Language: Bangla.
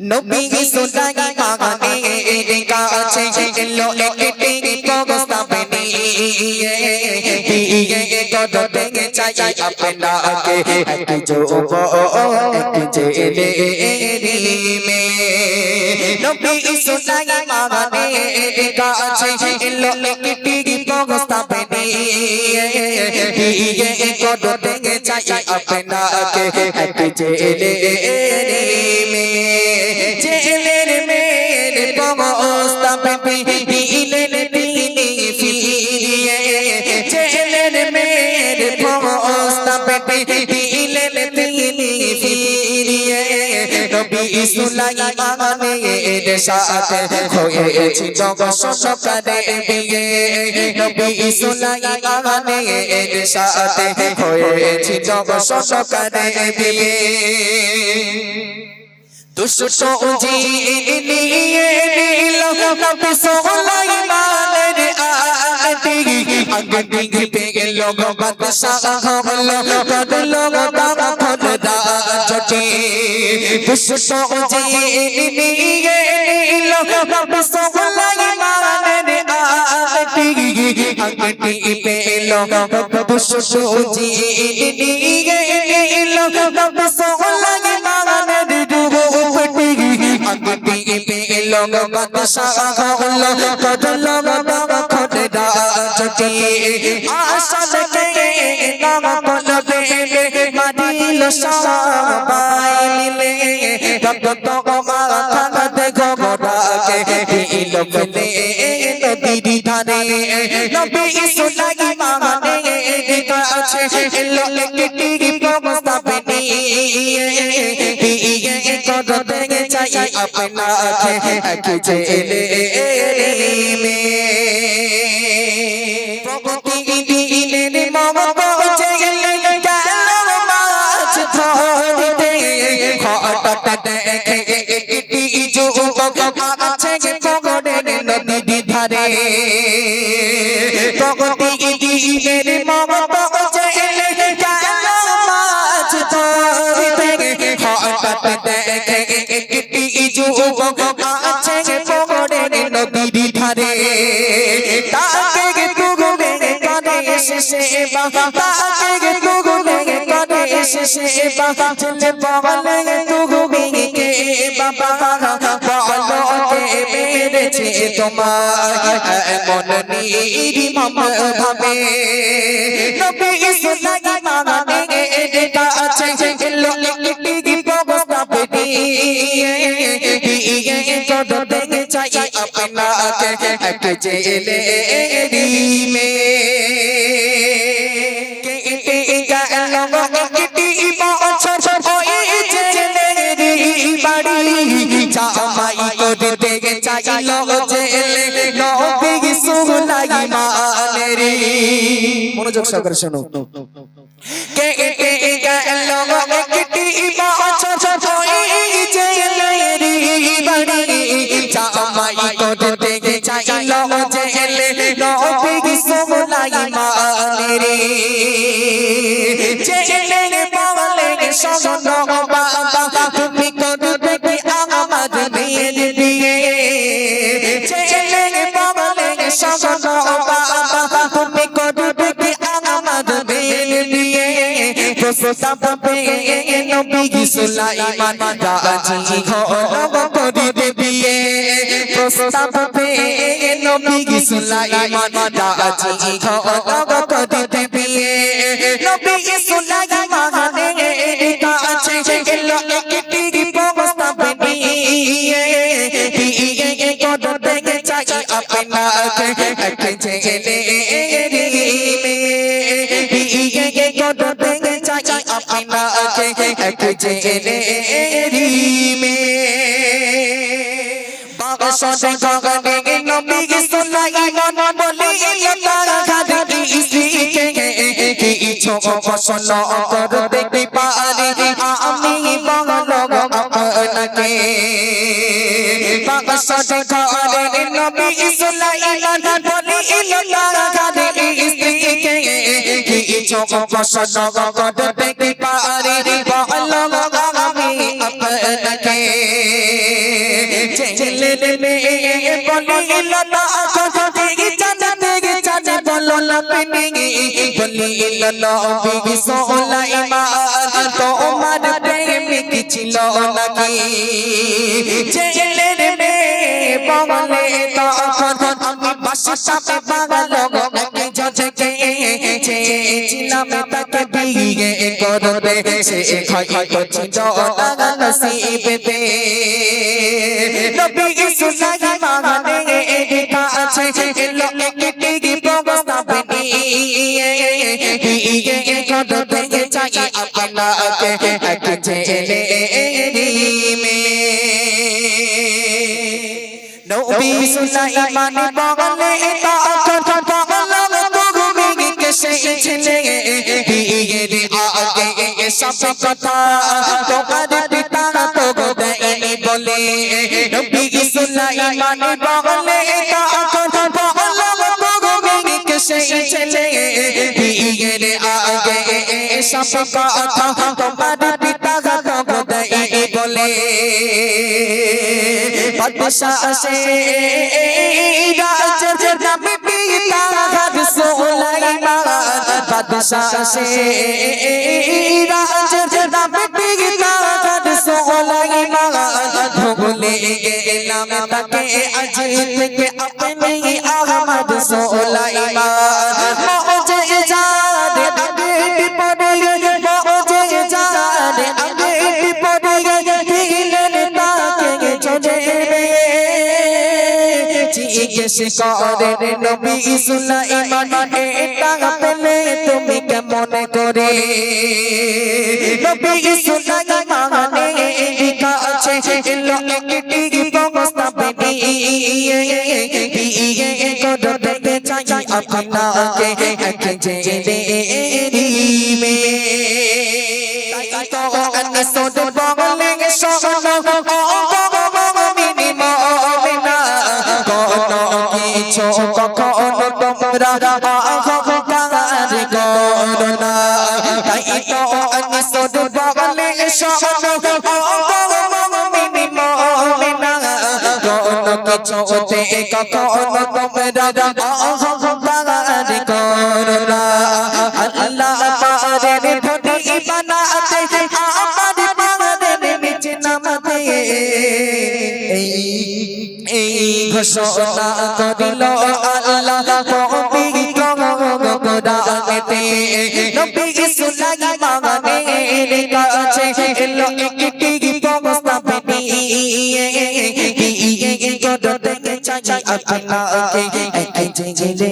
নবী সুলাইমানে কাছে এলো একটি প্রস্তাবে নিয়ে করতে চাই আপনাকে এক জেলে মেয়ে নবী সুলাইমানে কাছে এলো একটি প্রস্তাবে নিয়ে করতে চাই আপনাকে এক জেলে মেয়ে জেলের মেয়ের প্রস্তাবে দিলেন তিনি ফিরিয়ে জেলের মেয়ের প্রস্তাবে দিলেন তিনি ফিরিয়ে নবী সুলাইমানের সাথে হয়েছিল সকালে বিয়ে নবী সুলাইমানের সাথে হয়েছিল সকালে বিয়ে দুশো জিনিয়ে নিল নবী সুলাইমানের আটি আগে দিকে পেয়ে লোক বাদশাহ হলো করলো দাম খোদা চটি দুশো জিনিয়ে নিল নবী সুলাইমানের আটি আগে দিকে পেয়ে লোক দুশো জিনিয়ে নিল নবী সুলাইমানের লোক বাদশাহ হলো করলো দাম খোদা চটি আসলকে নাম বলবে মাদিল সবাই মিলে রক্ত মাথা দেখো গোটাকে দিল বলে নদীর ধারে নবী সুলাইমানের কাছে এলো একটি প্রস্তাবে নিয়ে করতে চাই আপনাকে এক জেলে প্রতিদিনের মত জেলে গেল মাছ ধরতে হঠাৎ দেখে একটি যুবক আছে পগড়ের নদীর ধারে প্রতিদিনের মত জেলে গেল মাছ ধরতে হঠাৎ দেখে একটি যুবক আছে পগড়ের নদীর ধারে তাকে তুগবে করে শেষে বাবা তাকে তুগবে করে শেষে বাবা চলে বলে তুগবে কে বাবা বলো কে মেরেছে তোমার এমন নির্মম ভাবে নবী সুলাইমানের কাছে এলো একটি প্রস্তাবে দিয়ে করতে চাই আপনাকে এক জেলে মেয়ে গেল একটি বছর ওই জেলের বাড়ি জামাই করতে চাইল জেলে নবী সুলাইমানের মনোযোগ সহকারে শোনো গেল একটি বছর ওই জেলের বাড়ি জামাই করতে চাইল জেলে নবী সুলাইমানের জেলে বলে শোনো বাবা তুমি করবে কি আমার মেয়ের বিয়ে জেলে বলে শোনো বাবা তুমি করবে কি আমার মেয়ের বিয়ে প্রস্তাব পেয়ে নবী সুলাইমান রাজি হলো করিতে বিয়ে প্রস্তাব পেয়ে নবী সুলাইমান রাজি হলো করিতে বিয়ে নবী সুলাইমানের কাছে এলো একটি প্রস্তাবে নিয়ে করতে চাই আপনাকে এক জেলে মেয়ে করতে চাই আপনাকে এক জেলে মেয়ে বাসনে গগনে নবী সুলাইমান বলিল তার ঘরে স্ত্রীকে কিছু প্রশ্ন করতে পারি আমি বলো আপনাকে বাসনে গগনে নবী সুলাইমান বলিল তার ঘরে স্ত্রীকে কিছু প্রশ্ন করতে পারি বলো আমি আপনাকে জেলের মেয়ে বলিল না দিকে জানে বলো না পিনি বলিল নবী সুলাইমান তোমার প্রেমিক ছিল নাকি জেলের মেয়ে বলে তখন আমি বাসাতে পাগল নাকি জজকে চেয়েছিলাম তাকে বিয়ে করতে সে খাই করছিল না নসিবেতে নবী সুলাইমান এদিকে আছে এলো একটি প্রস্তাব নিয়ে বিয়ে করতে চাই আপনাকে এক ছেলে নবী সুলাইমান বলে তখন বললাম তুমি সেই ছেলে বিয়ের আগে সব কথা তোমার পিতা তো দেয়নি বলে নবী সুলাইমান বলে তখন বললাম তুমি সেই ছেলে বিয়ের আগে সব কথা তোমার পিতা তো দেয়নি বলে বাদশাহ সে রাজের নামে পিতা সুলাইমান বাদশাহ সে রাজের নামে পিতা সুলাইমান ভুলে গেলাম তাকে আজ থেকে আপনি আহমদ সুলাইমান মৌজে জানে আগে বিপদে মৌজে জানে আগে বিপদে দিলেন তাকে চলে জিজ্ঞেস করেন নবী সুলাইমান এটা পেলে তুমি কেমন করে নবী সুলাইমান এদিকে আছে এলো একটি প্রস্তাব নিয়ে বিয়ে করতে চাই আপনাকে এক ছেলে মেয়ে তো আনসদ বলে শোনো কখনো তোমরা অহংকার করো না তাই তো আনসদ বলে শোনো কিছুতে কখনো তোমরা অহংকার করো না আল্লাহ পারের ধনী বানাতে আমার পারের নিচে নামাতে এই ঘোষণা করিল আল্লাহ পবিত্র কোরআনেতে নবী সুলাইমানের কাছে এলো একটি প্রস্তাব নিয়ে বিয়ে করতে চাই আপনাকে এক ছেলে